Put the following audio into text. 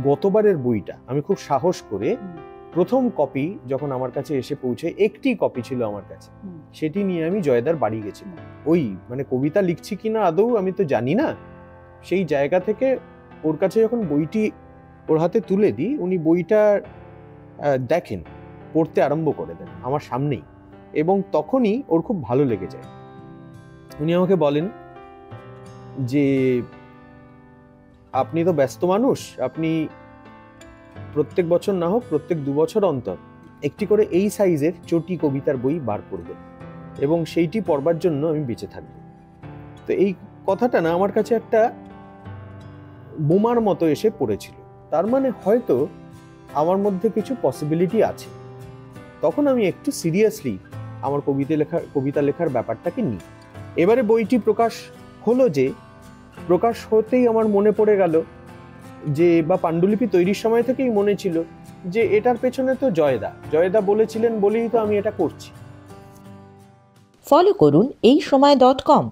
গতবারের বইটা আমি খুব সাহস করে প্রথম কপি যখন আমার কাছে এসে পৌঁছে, একটি কপি ছিল আমার কাছে, সেটি নিয়ে আমি জয়দার বাড়ি গেছিলাম। ওই মানে কবিতা লিখছি কিনা আদৌ আমি তো জানি না, সেই জায়গা থেকে ওর কাছে যখন বইটি ওর হাতে তুলে দিই, উনি বইটা দেখেন, পড়তে আরম্ভ করে দেন আমার সামনেই, এবং তখনই ওর খুব ভালো লেগে যায়। উনি আমাকে বলেন যে আপনি তো ব্যস্ত মানুষ, আপনি প্রত্যেক বছর না হোক প্রত্যেক 2 বছর অন্তর একটি করে এই সাইজের চটি কবিতার বই বার করবেন, এবং সেইটি পড়বার জন্য আমি বেঁচে থাকবো। তো এই কথাটা না আমার কাছে একটা বোমার মতো এসে পড়েছিল। তার মানে হয়তো আমার মধ্যে কিছু পসিবিলিটি আছে। তখন আমি একটু সিরিয়াসলি আমার কবিতা লেখার ব্যাপারটাকে নিই। এবারে বইটি প্রকাশ হলো, যে প্রকাশ হতেই আমার মনে পড়ে গেল যে, বা পাণ্ডুলিপি তৈরির সময় থেকেই মনে ছিল যে এটার পেছনে তো জয়দা বলেছিলেন বলেই তো আমি এটা করছি। ফলো করুন এইসময়.com।